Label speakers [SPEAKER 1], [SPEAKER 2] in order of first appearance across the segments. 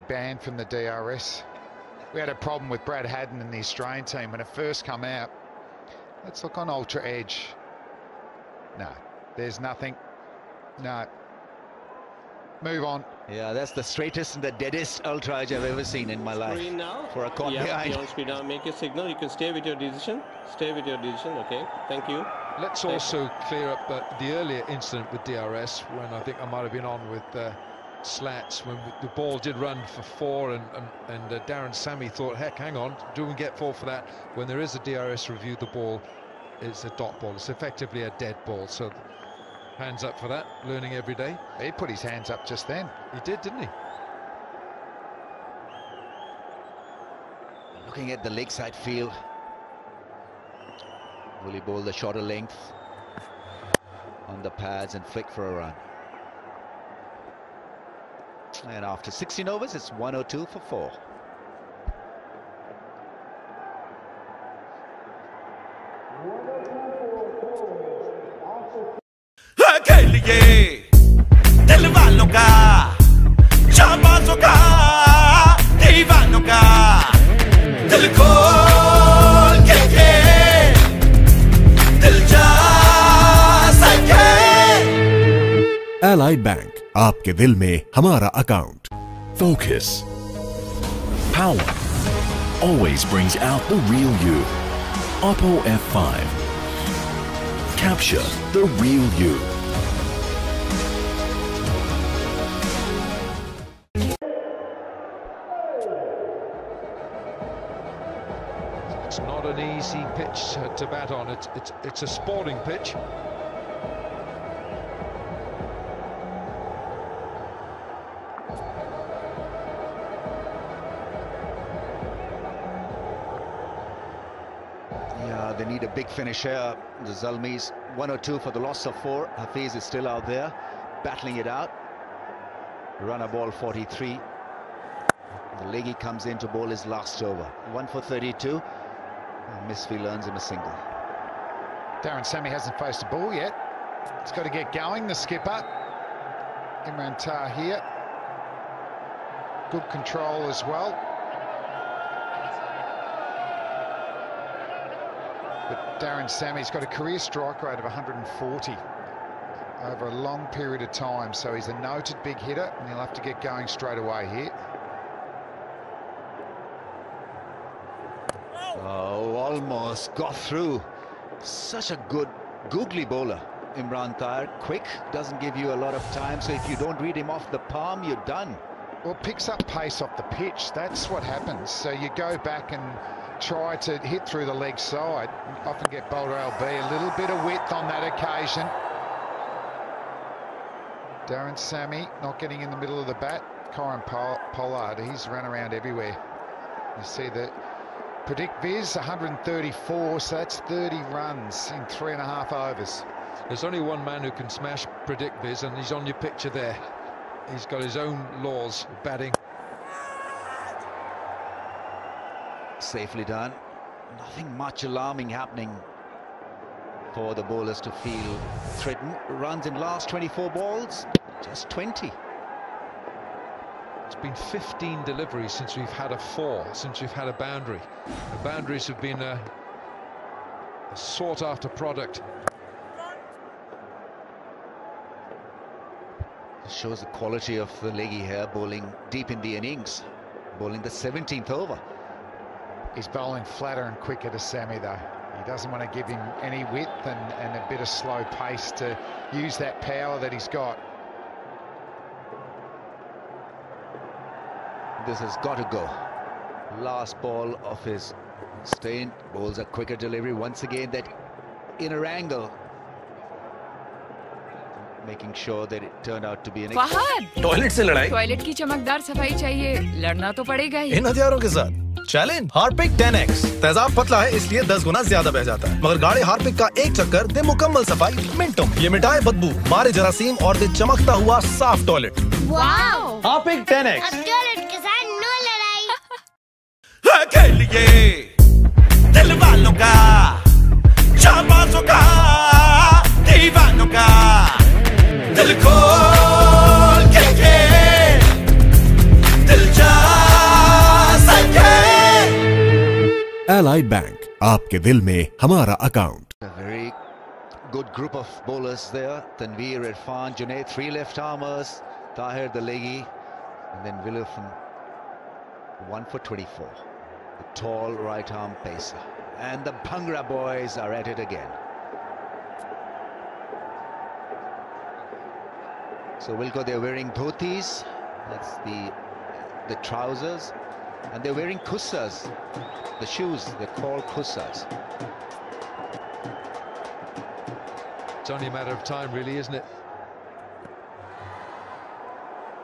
[SPEAKER 1] banned from the DRS. We had a problem with Brad Haddon in the Australian team when it first come out. Let's look on Ultra Edge. No, there's nothing. No. Move on.
[SPEAKER 2] Yeah, that's the straightest and the deadest Ultra Edge I've ever seen in my life.
[SPEAKER 3] Now.
[SPEAKER 2] For a caught behind.
[SPEAKER 3] On screen now. Make a signal. You can stay with your decision. Stay with your decision. Okay. Thank you.
[SPEAKER 4] Let's also clear up the earlier incident with DRS when I think I might have been on with Slats when the ball did run for 4 and Darren Sammy thought, heck, hang on, do we get 4 for that? When there is a DRS review, the ball is a dot ball. It's effectively a dead ball. So hands up for that. Learning every day.
[SPEAKER 1] He put his hands up just then.
[SPEAKER 4] He did, didn't he?
[SPEAKER 2] Looking at the leg side field. Will he bowl the shorter length on the pads and flick for a run? And after 16 overs, it's 102 for 4.
[SPEAKER 5] Allied Bank, आपके दिल में हमारा account.
[SPEAKER 6] Focus. Power always brings out the real you. Oppo F5. Capture the real you.
[SPEAKER 4] It's not an easy pitch to bat on. It's a sporting pitch.
[SPEAKER 2] They need a big finish here. The Zalmis 102 for the loss of 4. Hafiz is still out there battling it out. Runner ball 43. The leggy comes in to bowl his last over. 1 for 32. And Misfield earns him a single.
[SPEAKER 1] Darren Sammy hasn't faced a ball yet. He's got to get going, the skipper. Imran Tahir. Good control as well. But Darren Sammy's got a career strike rate of 140 over a long period of time, so he's a noted big hitter, and he'll have to get going straight away here.
[SPEAKER 2] Oh, almost got through. Such a good, googly bowler, Imran Tahir. Quick, doesn't give you a lot of time, so if you don't read him off the palm, you're done.
[SPEAKER 1] Well, picks up pace off the pitch. That's what happens. So you go back and try to hit through the leg side. Often get bowled LB. A little bit of width on that occasion. Darren Sammy not getting in the middle of the bat. Corin Pollard, he's run around everywhere. You see the Predict Viz 134, so that's 30 runs in 3.5 overs.
[SPEAKER 4] There's only one man who can smash Predict Viz, and he's on your picture there. He's got his own laws of batting.
[SPEAKER 2] Safely done. Nothing much alarming happening for the bowlers to feel threatened. Runs in last 24 balls, just 20.
[SPEAKER 4] It's been 15 deliveries since we've had a 4, since we've had a boundary. The boundaries have been a sought-after product.
[SPEAKER 2] Shows the quality of the leggy here, bowling deep in the innings, bowling the 17th over.
[SPEAKER 1] He's bowling flatter and quicker to Sammy, though. He doesn't want to give him any width and a bit of slow pace to use that power that he's got.
[SPEAKER 2] This has got to go. Last ball of his stint. Bowls a quicker delivery once again. That inner angle, making sure that it turned out to be an.
[SPEAKER 7] Fahad,
[SPEAKER 8] toilet से लड़ाई?
[SPEAKER 7] Toilet की चमकदार सफाई चाहिए, लड़ना तो पड़ेगा ही।
[SPEAKER 8] इन हथियारों के साथ चैलेंज हार्पिक 10X। तेजाब पतला है इसलिए 10 गुना ज्यादा बह जाता है, मगर गाढ़े हार्पिक का एक चक्कर दे मुकम्मल सफाई मिनटों में। ये मिटाए बदबू, मारे जरासीम और दे चमकता हुआ साफ टॉयलेट।
[SPEAKER 7] वाओ!
[SPEAKER 8] Harpic 10X।
[SPEAKER 9] अब टॉयलेट के साथ नो लड़ाई।
[SPEAKER 10] खेलिए दिल वालों का, शाबाशों का, दीवानों का, दिल खोल के दिल जा
[SPEAKER 5] Ally Bank, आपके दिल में हमारा account.
[SPEAKER 2] A very good group of bowlers there. Tanveer, Irfan, Junaid, 3 left armers, Tahir Dalegi, and then Willifan, 1 for 24. The tall right arm pacer. And the Bhangra boys are at it again. So Wilco, they're wearing dhotis, that's the trousers, and they're wearing kussas, the shoes, they're called kussas.
[SPEAKER 4] It's only a matter of time, really, isn't it?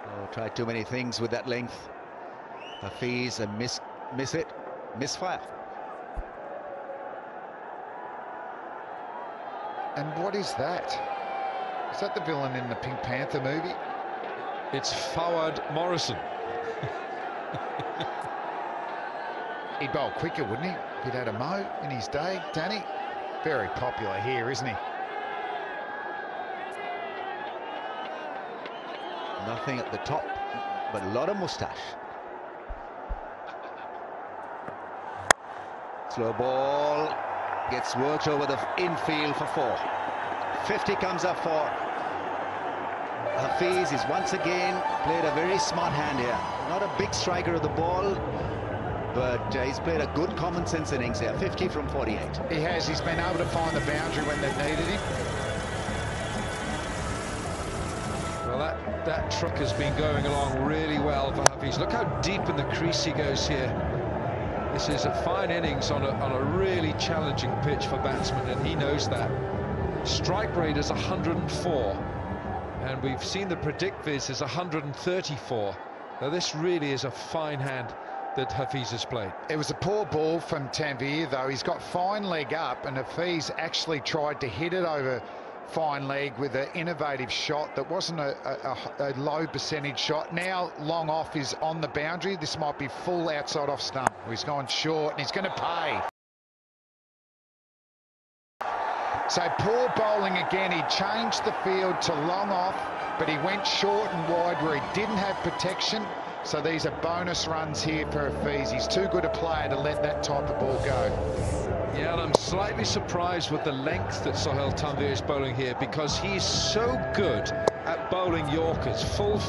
[SPEAKER 2] Oh, tried too many things with that length. Hafiz, and miss it, misfire.
[SPEAKER 1] And what is that? Is that the villain in the Pink Panther movie?
[SPEAKER 4] It's Fawad Morrison.
[SPEAKER 1] He'd bowl quicker, wouldn't he? If he'd had a mo in his day, Danny. Very popular here, isn't he?
[SPEAKER 2] Nothing at the top, but a lot of moustache. Slow ball, gets worked over the infield for 4. 50 comes up for Hafiz. He's once again played a very smart hand here. Not a big striker of the ball, but he's played a good common sense innings here. 50 from 48.
[SPEAKER 1] He has. He's been able to find the boundary when they've needed him.
[SPEAKER 4] Well, that truck has been going along really well for Hafiz. Look how deep in the crease he goes here. This is a fine innings on a really challenging pitch for batsmen, and he knows that. Strike rate is 104, and we've seen the predict viz is 134. Now this really is a fine hand that Hafiz has played.
[SPEAKER 1] It was a poor ball from Tanveer, though. He's got fine leg up, and Hafiz actually tried to hit it over fine leg with an innovative shot that wasn't a low percentage shot. Now long off is on the boundary. This might be full outside off stump. He's gone short, and he's going to pay. So poor bowling again. He changed the field to long off, but he went short and wide where he didn't have protection. So these are bonus runs here for Hafiz. He's too good a player to let that type of ball go.
[SPEAKER 4] Yeah, and I'm slightly surprised with the length that Sohail Tanveer is bowling here, because he's so good at bowling Yorkers, full,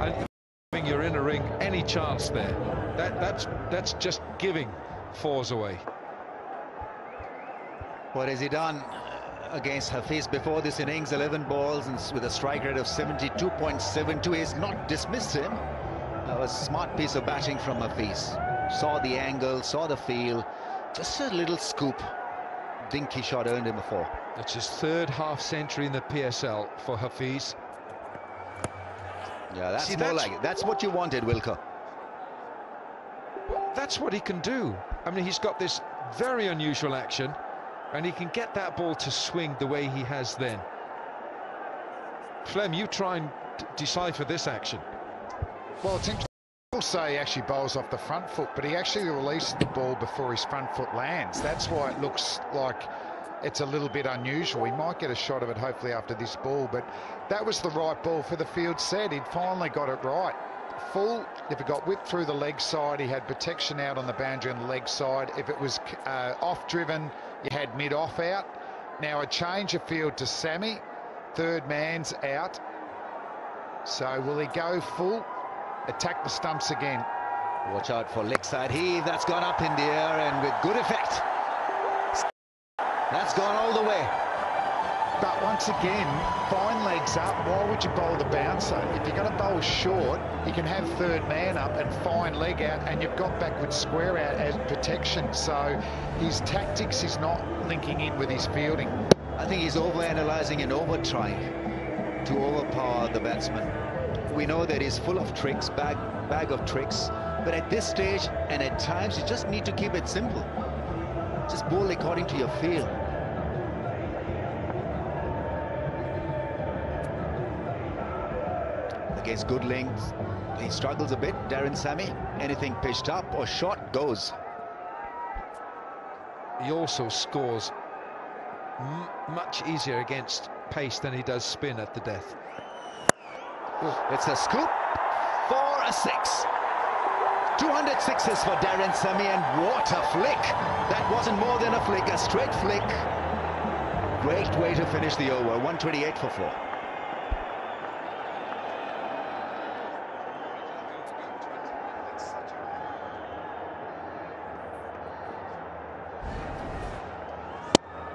[SPEAKER 4] and giving your inner ring any chance there. That's just giving 4s away.
[SPEAKER 2] What has he done against Hafiz before this innings? 11 balls and with a strike rate of 72.72. He's not dismissed him. That was a smart piece of batting from Hafiz. Saw the angle, saw the field. Just a little scoop. Dinky shot earned him a 4.
[SPEAKER 4] It's his 3rd half century in the PSL for Hafiz.
[SPEAKER 2] Yeah, that's more like it. That's what you wanted, Wilco.
[SPEAKER 4] Well, that's what he can do. I mean, he's got this very unusual action, and he can get that ball to swing the way he has then. Flem, you try and decipher this action.
[SPEAKER 1] Well, it's interesting. People say he actually bowls off the front foot, but he actually releases the ball before his front foot lands. That's why it looks like it's a little bit unusual. He might get a shot of it hopefully after this ball, but that was the right ball for the field set. He'd finally got it right. Full, if it got whipped through the leg side, he had protection out on the boundary on the leg side. If it was off-driven, you had mid-off out. Now a change of field to Sammy. 3rd man's out. So will he go full? Attack the stumps again.
[SPEAKER 2] Watch out for leg side heave. That's gone up in the air and with good effect. That's gone all the way.
[SPEAKER 1] But once again, fine legs up. Why would you bowl the bouncer? If you're going to bowl short, you can have 3rd man up and fine leg out, and you've got backward square out as protection. So his tactics is not linking in with his fielding.
[SPEAKER 2] I think he's over-analysing and over-trying to overpower the batsman. We know that he's full of tricks, bag of tricks, but at this stage and at times you just need to keep it simple. Just bowl according to your feel. Against good length, he struggles a bit. Darren Sammy, anything pitched up or short goes.
[SPEAKER 4] He also scores much easier against pace than he does spin at the death.
[SPEAKER 2] It's a scoop for a 6. 200 Solid sixes for Darren Sammy, and what a flick. That wasn't more than a flick, a straight flick. Great way to finish the over, 128 for 4.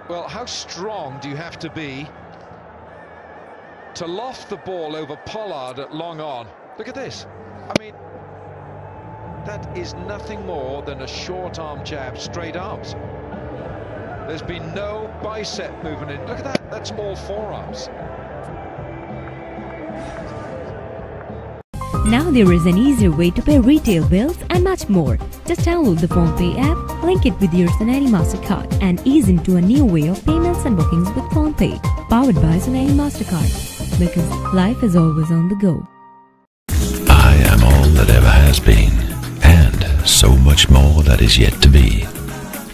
[SPEAKER 4] Well, how strong do you have to be to loft the ball over Pollard at long on? Look at this. I mean, that is nothing more than a short arm jab, straight arms. There's been no bicep movement in. Look at that. That's all forearms.
[SPEAKER 11] Now there is an easier way to pay retail bills and much more. Just download the PhonePe app, link it with your Soneri MasterCard, and ease into a new way of payments and bookings with PhonePe. Powered by Soneri MasterCard. Because life is always on the go.
[SPEAKER 6] I am all that ever has been, and so much more that is yet to be.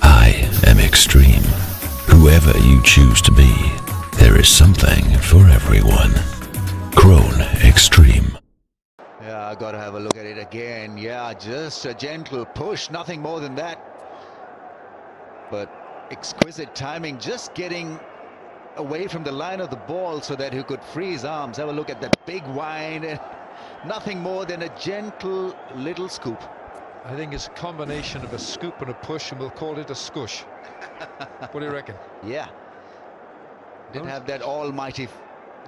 [SPEAKER 6] I am extreme. Whoever you choose to be, there is something for everyone. Krone Extreme.
[SPEAKER 2] Yeah, I got to have a look at it again. Yeah, just a gentle push, nothing more than that. But exquisite timing, just getting away from the line of the ball so that he could free his arms. Have a look at that big wind. Nothing more than a gentle little scoop.
[SPEAKER 4] I think it's a combination of a scoop and a push, and we'll call it a scoosh. What do you reckon?
[SPEAKER 2] Yeah. Didn't have that almighty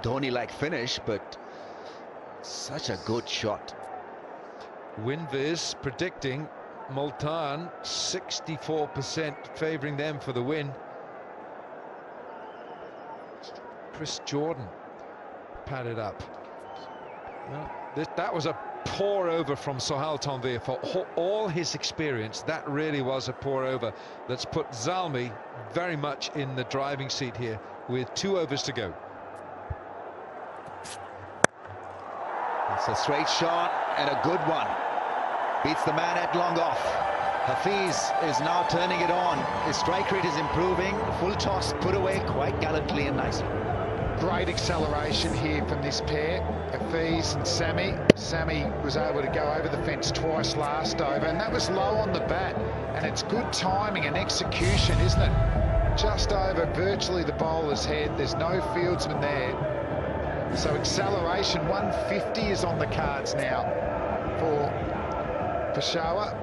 [SPEAKER 2] Dhoni-like finish, but such a good shot.
[SPEAKER 4] WinViz predicting Multan 64% favouring them for the win. Chris Jordan padded up. Well, that was a pour over from Sohail Tanvir. For all his experience, that really was a pour over that's put Zalmi very much in the driving seat here with 2 overs to go.
[SPEAKER 2] It's a straight shot and a good one. Beats the man at long off. Hafiz is now turning it on. His strike rate is improving. Full toss put away quite gallantly and nicely.
[SPEAKER 1] Great acceleration here from this pair, Hafiz and Sammy. Sammy was able to go over the fence twice last over, and that was low on the bat. And it's good timing and execution, isn't it? Just over virtually the bowler's head. There's no fieldsman there. So acceleration, 150 is on the cards now for Peshawar.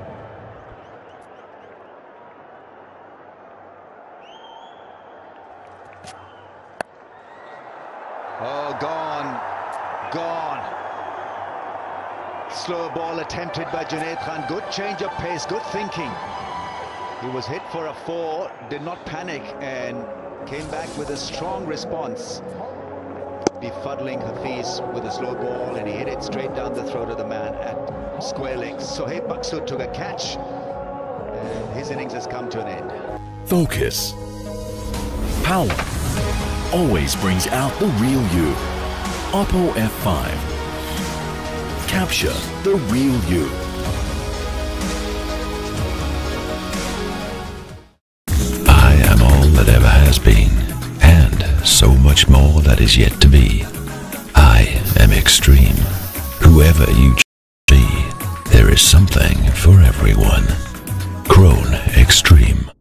[SPEAKER 2] Oh, gone. Slow ball attempted by Junaid Khan. Good change of pace, good thinking. He was hit for a 4, did not panic, and came back with a strong response. Befuddling Hafiz with a slow ball, and he hit it straight down the throat of the man at square legs. Sohaib Maksud took a catch, and his innings has come to an end.
[SPEAKER 6] Focus. Power always brings out the real you. Oppo F5. Capture the real you. I am all that ever has been, and so much more that is yet to be. I am extreme. Whoever you choose to be, there is something for everyone. Krone Extreme.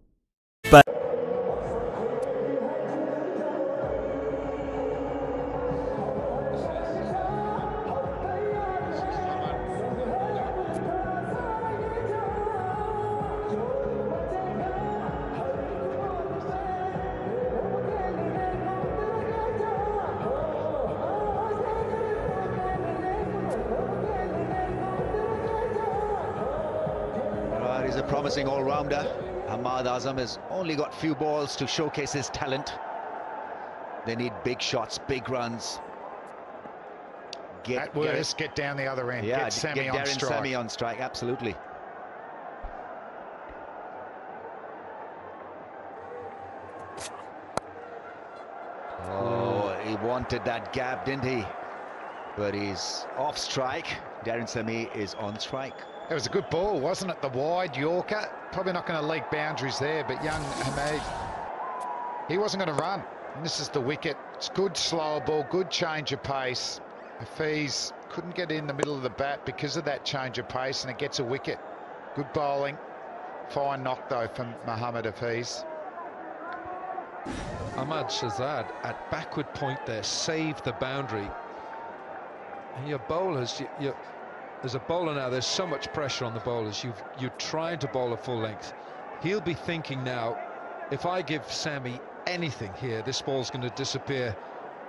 [SPEAKER 2] He's a promising all-rounder. Ahmad Azam has only got few balls to showcase his talent. They need big shots, big runs.
[SPEAKER 1] At worst, get down the other end.
[SPEAKER 2] Yeah,
[SPEAKER 1] get Sammy on
[SPEAKER 2] Darren
[SPEAKER 1] strike.
[SPEAKER 2] Sammy on strike, absolutely. Oh, he wanted that gap, didn't he? But he's off strike. Darren Sammy is on strike.
[SPEAKER 1] It was a good ball, wasn't it? The wide Yorker. Probably not going to leak boundaries there, but young Hamed, he wasn't going to run. And this is the wicket. It's good slower ball, good change of pace. Hafiz couldn't get in the middle of the bat because of that change of pace, and it gets a wicket. Good bowling. Fine knock, though, from Mohammad Hafiz.
[SPEAKER 4] Ahmad Shahzad at backward point there saved the boundary. And your bowlers, as a bowler now, there's so much pressure on the bowlers. You're trying to bowl a full length. He'll be thinking now, if I give Sami anything here, this ball's going to disappear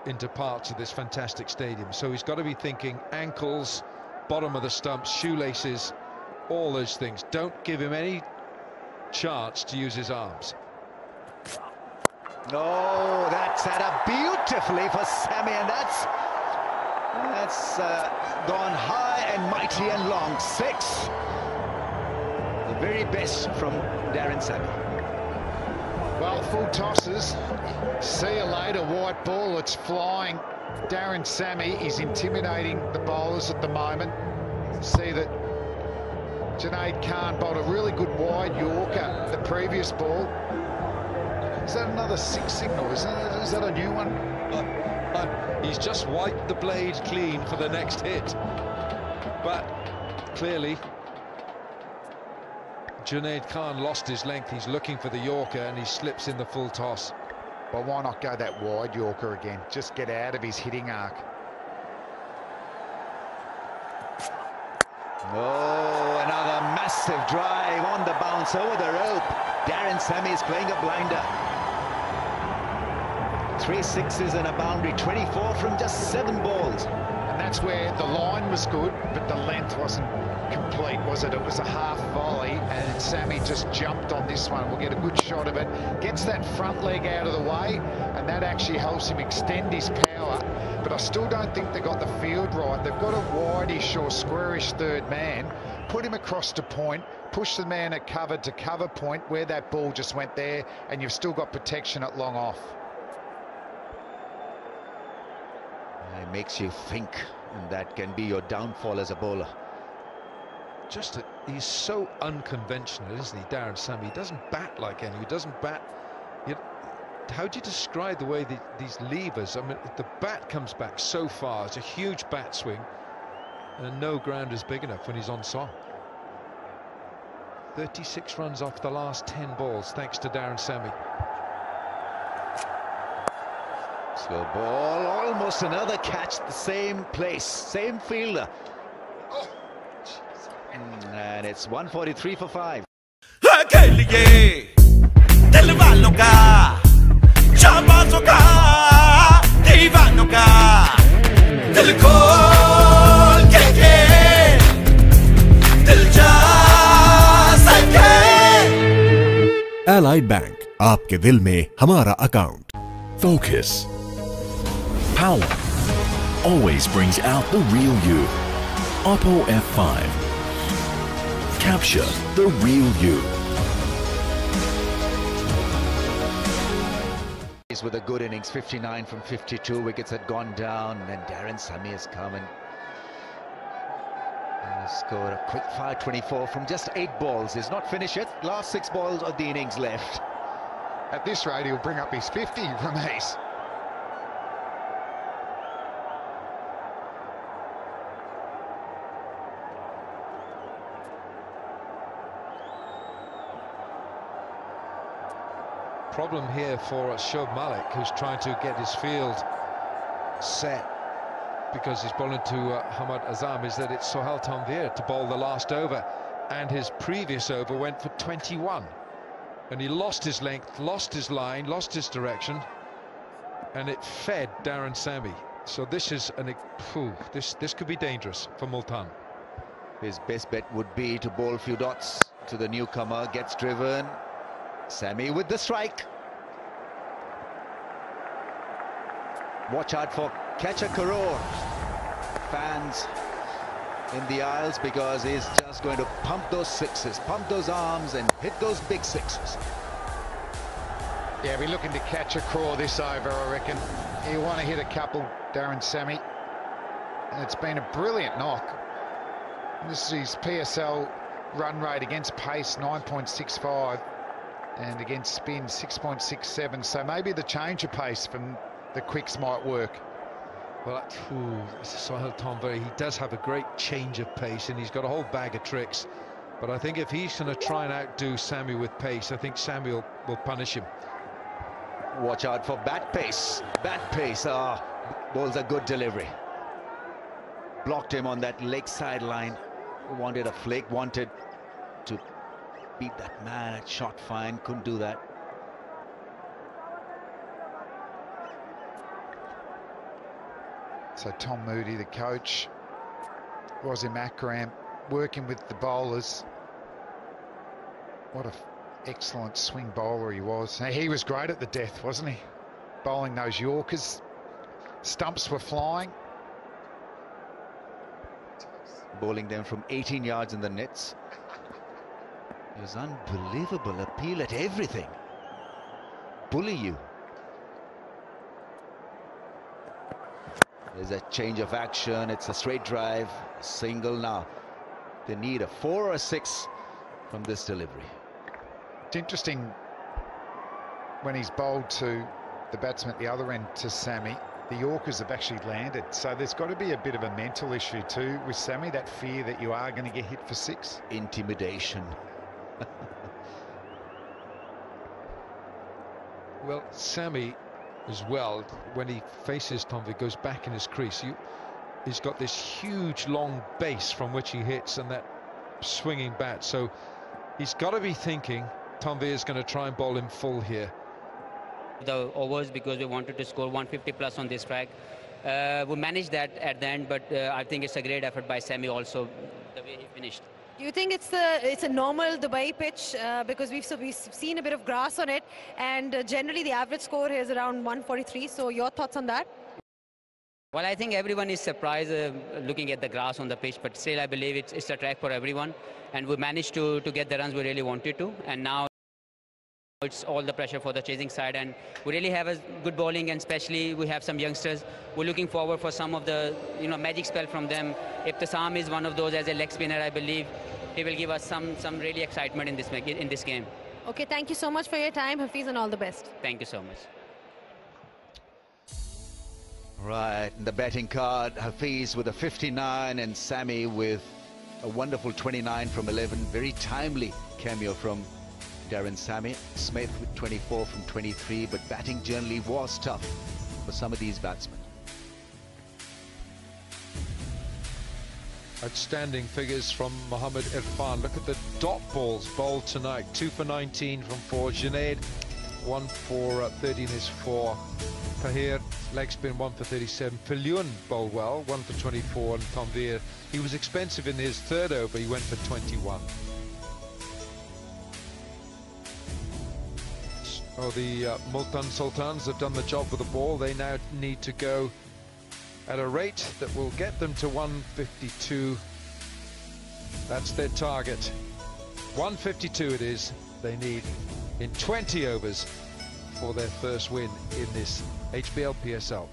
[SPEAKER 4] into parts of this fantastic stadium. So he's got to be thinking ankles, bottom of the stumps, shoelaces, all those things. Don't give him any chance to use his arms.
[SPEAKER 2] Oh, that's set up beautifully for Sami, and that's gone high and mighty and long. 6. The very best from Darren Sami.
[SPEAKER 1] Well, full tosses. See you later, white ball. It's flying. Darren Sami is intimidating the bowlers at the moment. See that Junaid Khan bowled a really good wide Yorker the previous ball. Is that another 6 signal? Is that a new one?
[SPEAKER 4] He's just wiped the blade clean for the next hit. But clearly, Junaid Khan lost his length. He's looking for the Yorker and he slips in the full toss.
[SPEAKER 1] But why not go that wide Yorker again? Just get out of his hitting arc.
[SPEAKER 2] Oh, another massive drive on the bounce over the rope. Darren Sami is playing a blinder. 3 6s and a boundary, 24 from just 7 balls.
[SPEAKER 1] And that's where the line was good, but the length wasn't complete, was it? It was a half volley, and Sami just jumped on this one. We'll get a good shot of it. Gets that front leg out of the way, and that actually helps him extend his power. But I still don't think they got the field right. They've got a wide-ish or squarish third man, put him across to point, push the man at cover to cover point where that ball just went there, and you've still got protection at long off.
[SPEAKER 2] It makes you think, and that can be your downfall as a bowler.
[SPEAKER 4] He's so unconventional, isn't he, Darren Sami? He doesn't bat like any. He doesn't bat. How do you describe the way these levers? I mean, the bat comes back so far. It's a huge bat swing, and no ground is big enough when he's on song. 36 runs off the last 10 balls, thanks to Darren Sami.
[SPEAKER 2] Slow ball, almost another catch, the same place, same fielder. And it's 143 for 5.
[SPEAKER 5] Allied Bank, आपके दिल में हमारा account.
[SPEAKER 6] Focus. Power always brings out the real you. Oppo F5. Capture the real you.
[SPEAKER 2] With a good innings, 59 from 52, wickets had gone down, and Darren Sami has come and scored a quick fire 24 from just 8 balls. He's not finished yet. Last 6 balls of the innings left.
[SPEAKER 1] At this rate, he'll bring up his 50 from ace.
[SPEAKER 4] Problem here for Shoaib Malik, who's trying to get his field set because he's bowling to Hamad Azam, is that it's Sohail Tanvir to bowl the last over, and his previous over went for 21, and he lost his length, lost his line, lost his direction, and it fed Darren Sami. So this is this could be dangerous for Multan.
[SPEAKER 2] His best bet would be to bowl a few dots to the newcomer. Gets driven. Sami with the strike. Watch out for Catcher Karor. Fans in the aisles, because he's just going to pump those 6s, pump those arms and hit those big 6s.
[SPEAKER 1] Yeah, we're looking to catch a craw this over, I reckon. You want to hit a couple, Darren Sami. And it's been a brilliant knock. This is his PSL run rate against pace, 9.65. And against spin, 6.67. So maybe the change of pace from the quicks might work.
[SPEAKER 4] Well, Sohail Tanvir, he does have a great change of pace, and he's got a whole bag of tricks. But I think if he's going to try and outdo Sammy with pace, I think Sammy will punish him.
[SPEAKER 2] Watch out for bat pace. Bat pace. Ah, bowls a good delivery. Blocked him on that leg sideline. Wanted a flick, wanted to beat that man. Shot fine, couldn't do that.
[SPEAKER 1] So Tom Moody, the coach, Wasim Akram, working with the bowlers. What an excellent swing bowler he was. He was great at the death, wasn't he? Bowling those Yorkers. Stumps were flying.
[SPEAKER 2] Bowling them from 18 yards in the nets. It was unbelievable. Appeal at everything. Bully you. There's a change of action. It's a straight drive. Single now. They need a 4 or a 6 from this delivery.
[SPEAKER 1] It's interesting when he's bowled to the batsman at the other end, to Sammy, the Yorkers have actually landed. So there's got to be a bit of a mental issue too with Sammy, that fear that you are going to get hit for 6.
[SPEAKER 2] Intimidation.
[SPEAKER 4] Well, Sammy as well, when he faces Tomvi, goes back in his crease. He's got this huge long base from which he hits and that swinging bat. So he's got to be thinking Tomvi is going to try and bowl him full here.
[SPEAKER 12] The overs, because we wanted to score 150 plus on this track. We managed that at the end, but I think it's a great effort by Sammy also, the way he finished.
[SPEAKER 13] Do you think it's a normal Dubai pitch, because we've seen a bit of grass on it, and generally the average score is around 143. So your thoughts on that?
[SPEAKER 12] Well, I think everyone is surprised looking at the grass on the pitch, but still I believe it's a track for everyone, and we managed to get the runs we really wanted to, and now it's all the pressure for the chasing side, and we really have a good bowling, and especially we have some youngsters. We're looking forward for some of the magic spell from them. If Tasam is one of those as a leg spinner, I believe he will give us some really excitement in this game.
[SPEAKER 13] Okay, thank you so much for your time, Hafiz, and all the best.
[SPEAKER 12] Thank you so much.
[SPEAKER 2] Right, the batting card, Hafiz with a 59 and Sammy with a wonderful 29 from 11. Very timely cameo from Darren Sammy. Smith with 24 from 23, but batting generally was tough for some of these batsmen.
[SPEAKER 4] Outstanding figures from Mohammad Irfan. Look at the dot balls bowled tonight. 2 for 19 from 4. Junaid, 1 for 13 is 4. Tahir, leg spin, 1 for 37. Filyun bowled well, 1 for 24. And Tanvir, he was expensive in his third over, he went for 21. Oh, the Multan Sultans have done the job with the ball. They now need to go at a rate that will get them to 152. That's their target. 152 it is. They need in 20 overs for their first win in this HBL PSL.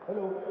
[SPEAKER 14] Hello.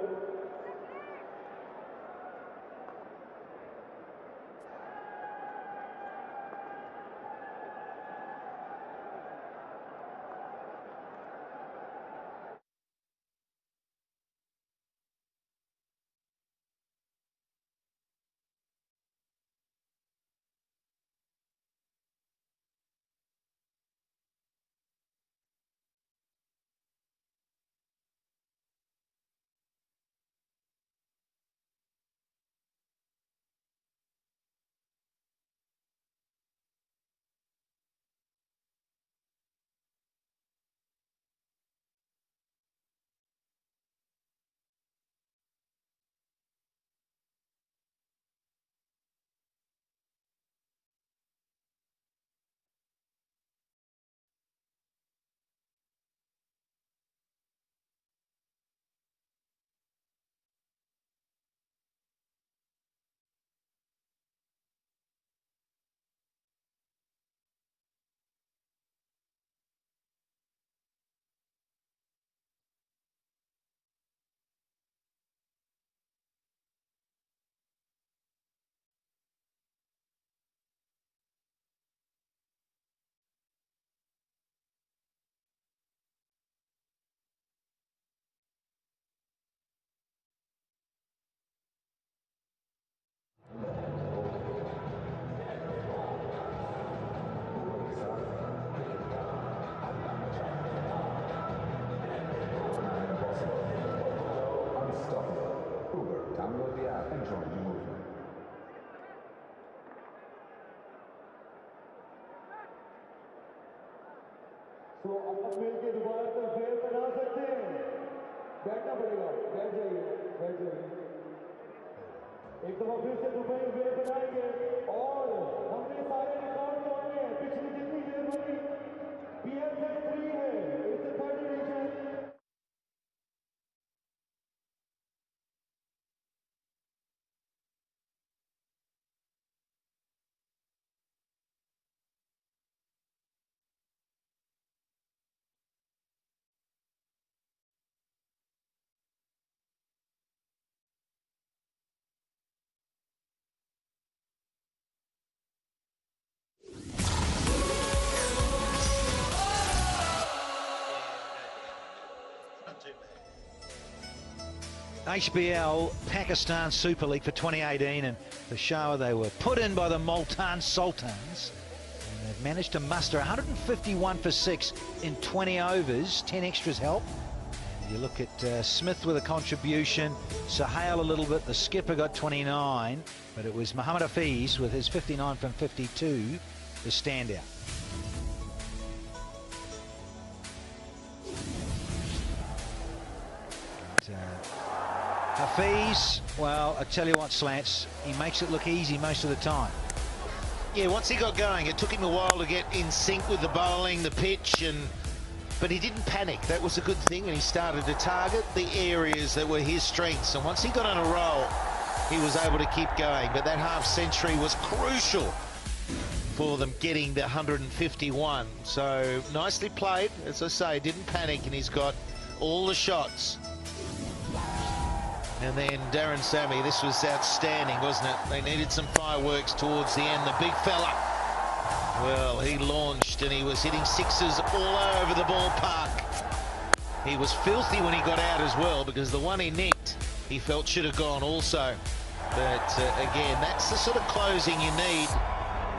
[SPEAKER 14] एक दफा फिर से Dubai वे बनाएंगे और हमने सारे record तोड़ने हैं। पिछली जितनी देर बनी PSL 3 है, it's a third division.
[SPEAKER 2] HBL Pakistan Super League for 2018, and Peshawar, they were put in by the Multan Sultans, and they've managed to muster 151 for 6 in 20 overs, 10 extras help. You look at Smith with a contribution, Sahel a little bit, the skipper got 29, but it was Mohammad Hafiz with his 59 from 52 the standout. Hafiz, well, I tell you what, Slants, he makes it look easy most of the time.
[SPEAKER 15] Yeah, once he got going, it took him a while to get in sync with the bowling, the pitch, but he didn't panic. That was a good thing, and he started to target the areas that were his strengths. And once he got on a roll, he was able to keep going. But that half century was crucial for them getting the 151. So nicely played, as I say, didn't panic, and he's got all the shots. And then Darren Sammy, this was outstanding, wasn't it? They needed some fireworks towards the end. The big fella, well, he launched and he was hitting sixes all over the ballpark. He was filthy when he got out as well, because the one he nicked, he felt should have gone also. But again, that's the sort of closing you need.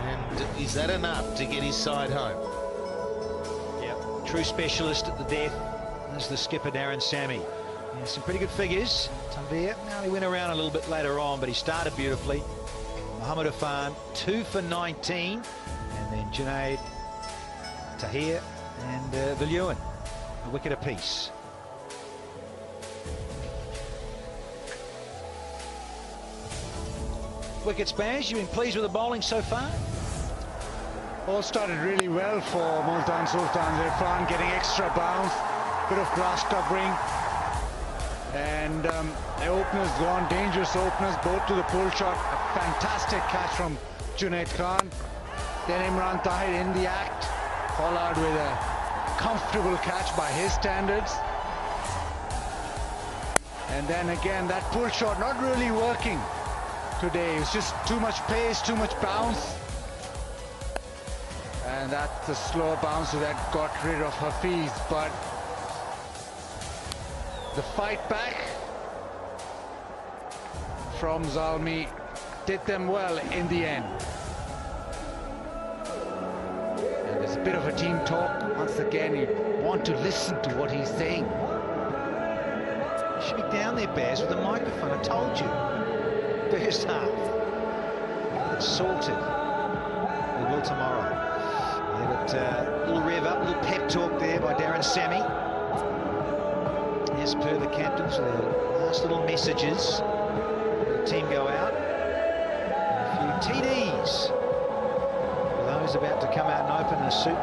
[SPEAKER 15] And is that enough to get his side home?
[SPEAKER 2] Yep, true specialist at the death. There's the skipper, Darren Sammy. Yeah, some pretty good figures. Tanveer, now he went around a little bit later on, but he started beautifully. Mohammad Afan, 2 for 19. And then Junaid, Tahir and Viljoen, a wicket apiece. Wickets, Baz, you've been pleased with the bowling so far?
[SPEAKER 16] All started really well for Multan Sultans. Irfan getting extra bounce, bit of grass covering. And the openers gone, dangerous openers, both to the pull shot. A fantastic catch from Junaid Khan. Then Imran Tahir in the act, followed with a comfortable catch by his standards. And then again, that pull shot not really working today. It's just too much pace, too much bounce. And that's the slower bouncer that got rid of Hafiz. But the fight back from Zalmi did them well in the end. And there's a bit of a team talk. Once again, you want to listen to what he's saying.
[SPEAKER 2] You should be down there, Baz, with a microphone. I told you. First half. It's sorted. We will tomorrow. Yeah, but a little rev up, a little pep talk there by Darren Sammy. As per the captains, their last little messages. The team go out. A few TDs for those about to come out and open a suit.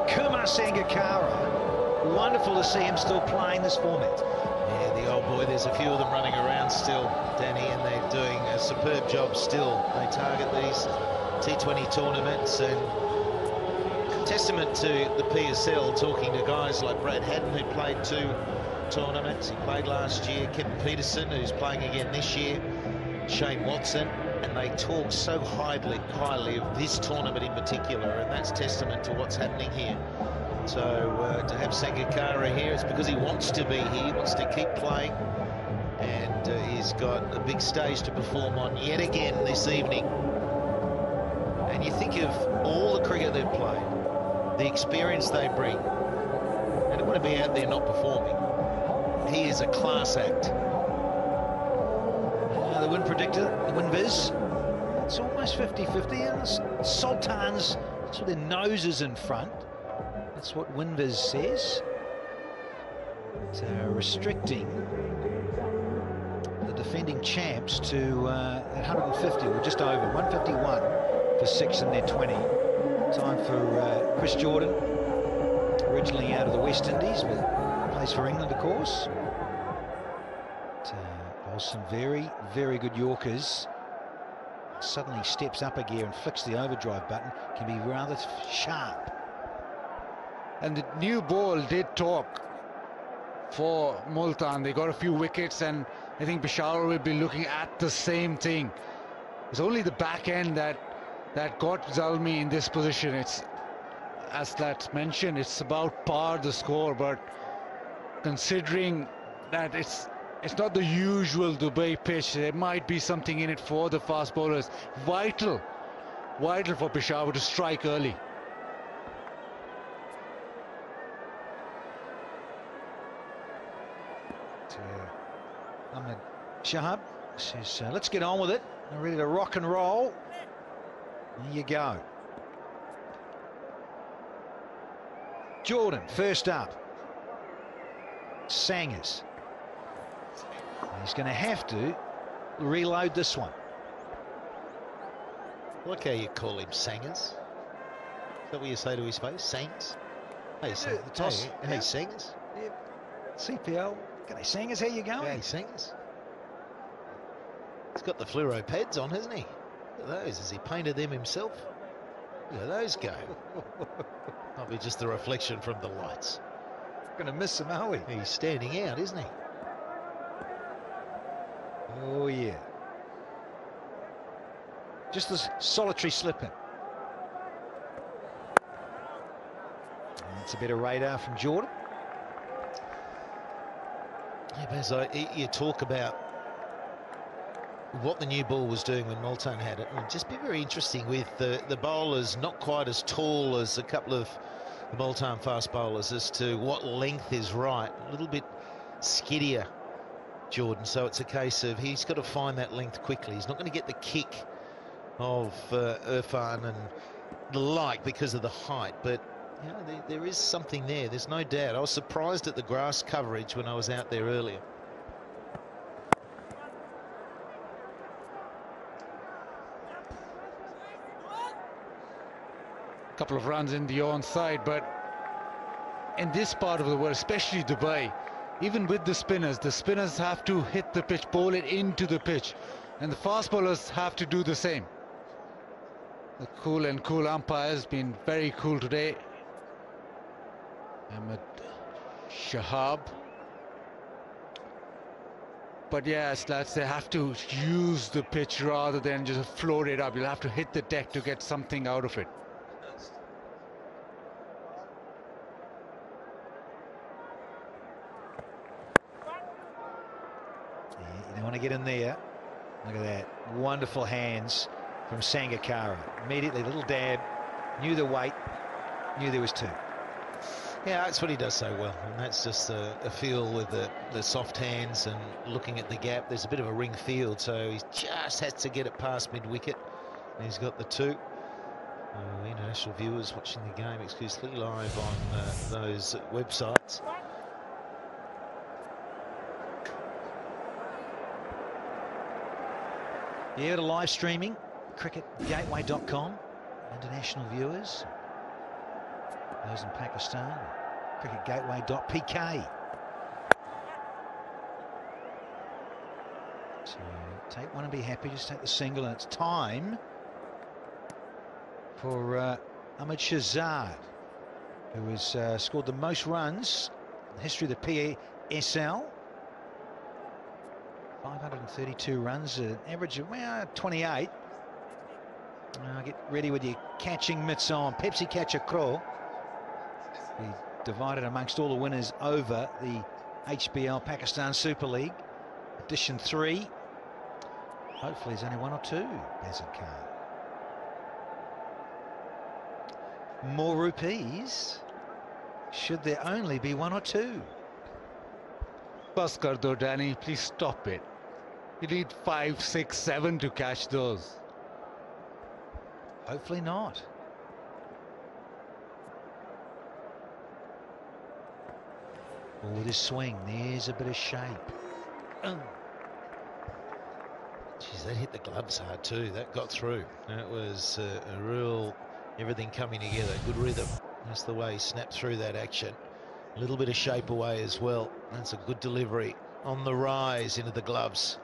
[SPEAKER 2] Kumar Sangakkara. Wonderful to see him still playing this format.
[SPEAKER 15] Yeah, the old boy, there's a few of them running around still, Danny, and they're doing a superb job still. They target these T20 tournaments, and testament to the PSL, talking to guys like Brad Haddon, who played 2 tournaments. He played last year. Kevin Peterson, who's playing again this year. Shane Watson, and they talk so highly of this tournament in particular, and that's testament to what's happening here. So to have Sangakkara here, it's because he wants to be here, he wants to keep playing, and he's got a big stage to perform on yet again this evening. And you think of all the cricket they've played, the experience they bring, and they want to be out there not performing. He is a class act.
[SPEAKER 2] The win predictor, the win viz, it's almost 50-50, and the Sultans, that's with their noses in front. That's what Winvis says. It's restricting the defending champs to 150, or just over 151 for 6 in their 20. Time for Chris Jordan, originally out of the West Indies, but plays for England, of course. Bowls some very, very good Yorkers. Suddenly steps up a gear and flicks the overdrive button. Can be rather sharp.
[SPEAKER 16] And the new ball did talk for Multan. They got a few wickets, and I think Peshawar will be looking at the same thing. It's only the back end that got Zalmi in this position. It's, as that's mentioned, it's about par the score, but considering that it's not the usual Dubai pitch, there might be something in it for the fast bowlers. Vital for Peshawar to strike early.
[SPEAKER 2] Ahmed Shahab says, let's get on with it. I'm ready to rock and roll. There you go. Jordan, first up. Sangers. He's going to have to reload this one.
[SPEAKER 15] Look how you call him Sangers. Is that what you say to his face? Sangs? Hey,
[SPEAKER 2] The toss.
[SPEAKER 15] Hey, Sangers.
[SPEAKER 2] Yeah. CPL. G'day, Sangers. How you going?
[SPEAKER 15] Hey, Sangers. He's got the fluoro pads on, hasn't he? Look at those. Has he painted them himself? Look at those go. Might be just the reflection from the lights.
[SPEAKER 2] Going to miss him, are we?
[SPEAKER 15] He's standing out, isn't he?
[SPEAKER 2] Oh, yeah. Just a solitary slip-in. That's a bit of radar from Jordan.
[SPEAKER 15] Yeah, Baz, you talk about what the new ball was doing when Multan had it. It would just be very interesting with the bowlers not quite as tall as a couple of the Multan fast bowlers as to what length is right. A little bit skiddier, Jordan. So it's a case of he's got to find that length quickly. He's not going to get the kick of Irfan and the like because of the height, but you know, there is something there. There's no doubt. I was surprised at the grass coverage when I was out there earlier.
[SPEAKER 16] A couple of runs in the onside, but in this part of the world, especially Dubai, even with the spinners have to hit the pitch, bowl it into the pitch, and the fast bowlers have to do the same. The cool and cool umpire has been very cool today. Ahmed Shahab. But yes, lads, they have to use the pitch rather than just float it up. You'll have to hit the deck to get something out of it.
[SPEAKER 2] You don't want to get in there. Look at that. Wonderful hands from Sangakkara. Immediately, little dab. Knew the weight. Knew there was two.
[SPEAKER 15] Yeah, that's what he does so well, and that's just a feel with the soft hands and looking at the gap. There's a bit of a ring field, so he just has to get it past mid-wicket. And he's got the two. International viewers watching the game exclusively live on those websites.
[SPEAKER 2] Yeah, to live streaming, cricketgateway.com, international viewers. Those in Pakistan, cricketgateway.pk. So take one and be happy, just take the single, and it's time for Ahmed Shahzad, who has scored the most runs in the history of the PSL. 532 runs, an average of 28. Get ready with your catching mitts on. Pepsi Catcher Crow. Be divided amongst all the winners over the HBL Pakistan Super League. Edition 3. Hopefully there's only one or two, Bazid Khan. More rupees. Should there only be one or two?
[SPEAKER 16] Bas kar do, Danny, please stop it. You need 5, 6, 7 to catch those.
[SPEAKER 2] Hopefully not.
[SPEAKER 15] Or with his swing, there's a bit of shape. Geez, that hit the gloves hard too. That got through. That was a real everything coming together. Good rhythm. That's the way he snapped through that action. A little bit of shape away as well. That's a good delivery on the rise into the gloves.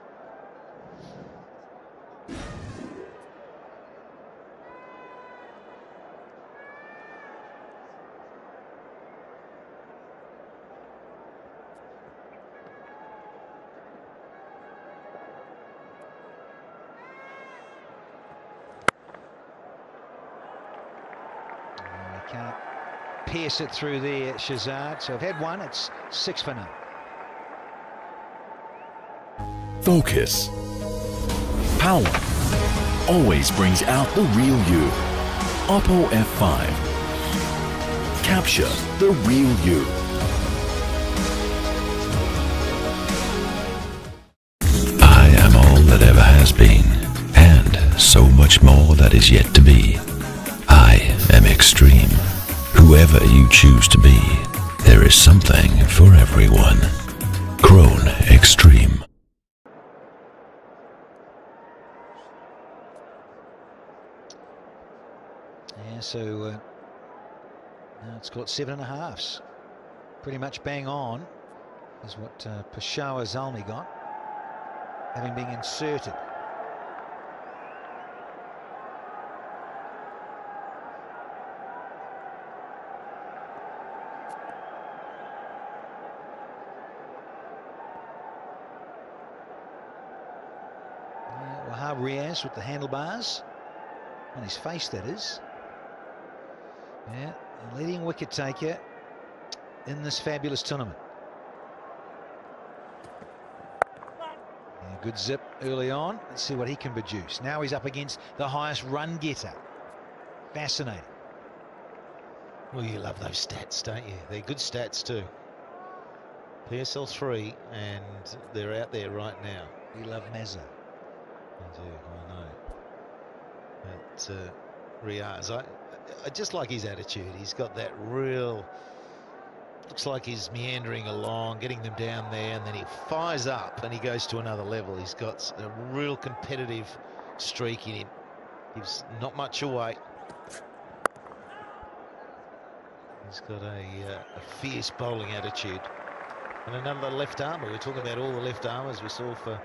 [SPEAKER 2] Can't pierce it through there, Shazad. So I've had one, it's 6 for none.
[SPEAKER 5] Focus. Power always brings out the real you. Oppo F5. Capture the real you.
[SPEAKER 6] I am all that ever has been, and so much more that is yet to be. I am extreme. Whoever you choose to be, there is something for everyone. Krone Extreme.
[SPEAKER 2] Yeah, so now it's got 7.5s. Pretty much bang on is what Peshawar Zalmi got, having been inserted. Wahab Riaz with the handlebars on his face, that is. Yeah, a leading wicket taker in this fabulous tournament. Yeah, good zip early on. Let's see what he can produce. Now he's up against the highest run getter. Fascinating.
[SPEAKER 15] Well, you love those stats, don't you? They're good stats too. PSL 3, and they're out there right now.
[SPEAKER 2] You love Mazza.
[SPEAKER 15] I do, I know. But Riaz, I just like his attitude. He's got that real, looks like he's meandering along, getting them down there, and then he fires up and he goes to another level. He's got a real competitive streak in him. Gives not much away. He's got a fierce bowling attitude. And another left armour. We're talking about all the left armours we saw for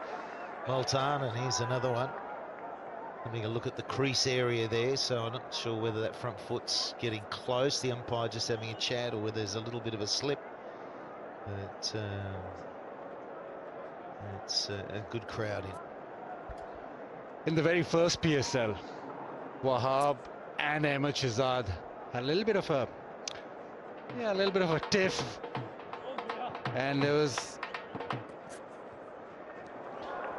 [SPEAKER 15] Multan, and here's another one. Having a look at the crease area there, so I'm not sure whether that front foot's getting close, the umpire just having a chat, or whether there's a little bit of a slip. But it's a good crowd in.
[SPEAKER 16] In the very first PSL, Wahab and Ahmed Shahzad had a little bit of a tiff, and there was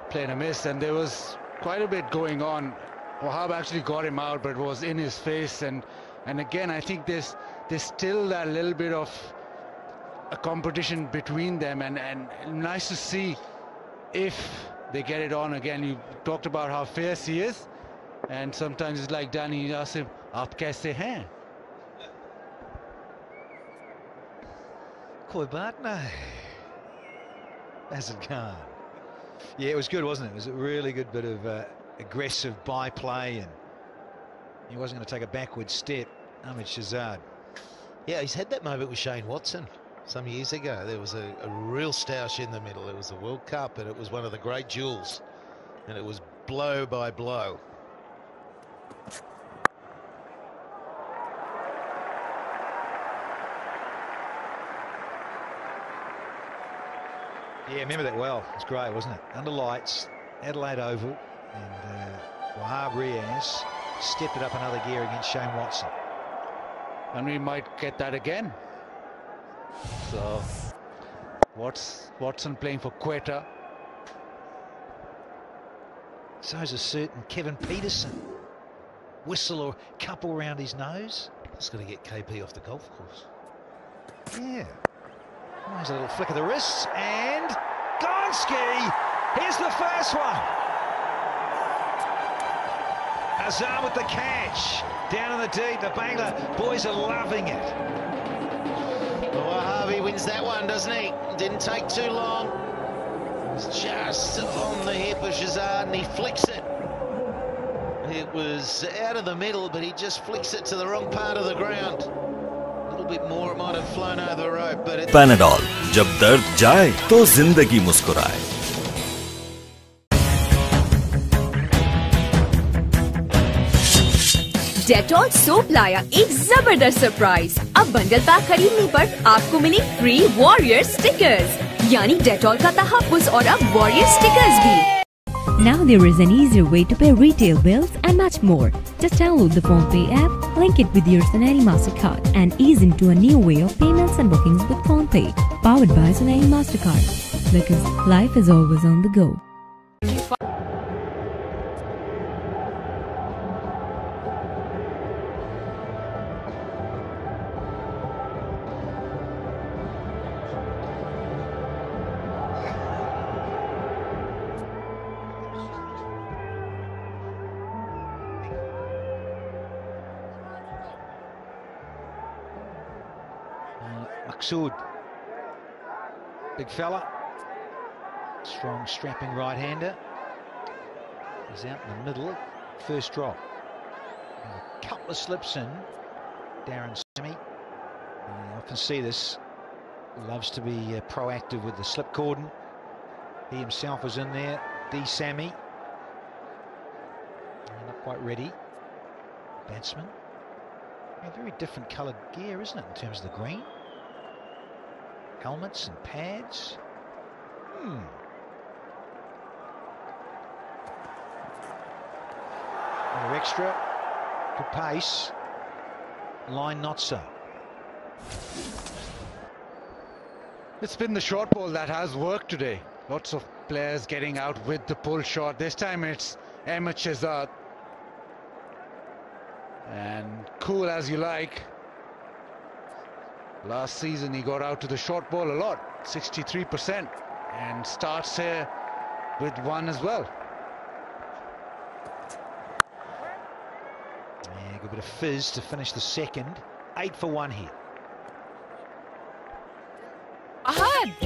[SPEAKER 16] playing a miss, and there was quite a bit going on. Wahab actually got him out, but it was in his face, and again I think there's still that little bit of a competition between them, and nice to see if they get it on again. You talked about how fierce he is, and sometimes it's like Danny, you ask him, "Aap kaise hain?"
[SPEAKER 2] Koi baat nahi. Azad Khan. Yeah, it was good, wasn't it? It was a really good bit of aggressive byplay, and he wasn't going to take a backward step, Ahmed Shahzad.
[SPEAKER 15] Yeah, he's had that moment with Shane Watson some years ago. There was a real stoush in the middle. It was the World Cup, and it was one of the great duels, and it was blow by blow.
[SPEAKER 2] Yeah, remember that well. It's great, wasn't it? Under lights, Adelaide Oval, and Wahab Riaz stepped it up another gear against Shane Watson.
[SPEAKER 16] And we might get that again. So, Watson playing for Quetta.
[SPEAKER 2] So is a certain Kevin Peterson. Whistle or couple around his nose.
[SPEAKER 15] Just going to get KP off the golf course.
[SPEAKER 2] Yeah. There's a little flick of the wrists, and Gonski! Here's the first one. Azam with the catch. Down in the deep, the Bangla boys are loving it.
[SPEAKER 15] Well, Harvey wins that one, doesn't he? Didn't take too long. It was just on the hip of Shahzad, and he flicks it. It was out of the middle, but he just flicks it to the wrong part of the ground. A little bit more, it might have flown over the rope, but it...
[SPEAKER 17] Panadol, जब दर्द जाए तो जिंदगी मुस्कुराए.
[SPEAKER 18] Dettol soap लाया एक जबरदस्त surprise. अब बंडल पैक खरीदने पर आपको मिले फ्री वॉरियर स्टिकर्स. यानी डेटॉल का तहफ्फुज़ और अब वॉरियर स्टिकर्स भी.
[SPEAKER 11] Now there is an easier way to pay retail bills and much more. Just download the PhonePe app, link it with your Sunani MasterCard and ease into a new way of payments and bookings with PhonePe. Powered by Sunani MasterCard. Because life is always on the go.
[SPEAKER 2] Maqsood, big fella, strong strapping right-hander. He's out in the middle, first drop. And a couple of slips in. Darren Sammy, I often see this, loves to be proactive with the slip cordon. He himself was in there. D. Sammy, not quite ready. Batsman. A very different coloured gear, isn't it, in terms of the green? Helmets and pads. Another extra. Good pace. Line not so.
[SPEAKER 16] It's been the short ball that has worked today. Lots of players getting out with the pull shot. This time it's Ahmed Shahzad. And cool as you like. Last season he got out to the short ball a lot, 63%, and starts here with one as well.
[SPEAKER 2] Yeah, good bit of fizz to finish the second. 8 for 1 here.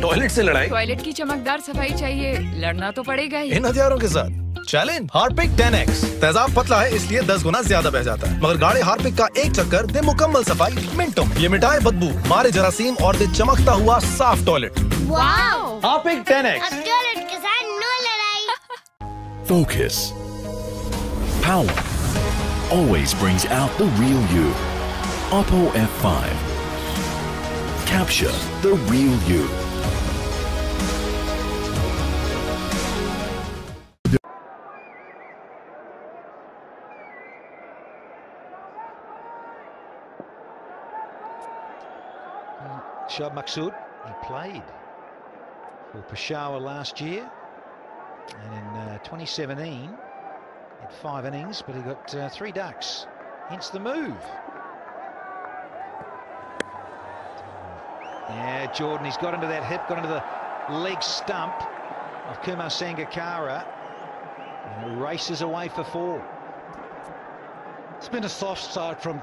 [SPEAKER 8] Toilet से लड़ाई.
[SPEAKER 7] Toilet की चमकदार सफाई चाहिए, लड़ना तो पड़ेगा ही.
[SPEAKER 8] इन हथियारों के साथ चैलेंज हार्पिक 10X. तेजाब पतला है इसलिए 10 गुना ज्यादा बह जाता है, मगर गाढ़े हार्पिक का एक चक्कर दे मुकम्मल सफाई मिनटों में. ये मिटाए बदबू, मारे जरासीम और दे चमकता हुआ साफ टॉयलेट.
[SPEAKER 9] वाओ!
[SPEAKER 8] Harpic 10X.
[SPEAKER 9] अब टॉयलेट के साथ नो लड़ाई.
[SPEAKER 6] Focus. Power always brings out the real you. Oppo F5. Capture the real you.
[SPEAKER 2] Shahab Maqsood, he played for Peshawar last year, and in 2017 he had 5 innings, but he got 3 ducks, hence the move. Yeah, Jordan, he's got into that hip, got into the leg stump of Kumar Sangakkara, and it races away for 4.
[SPEAKER 16] It's been a soft start from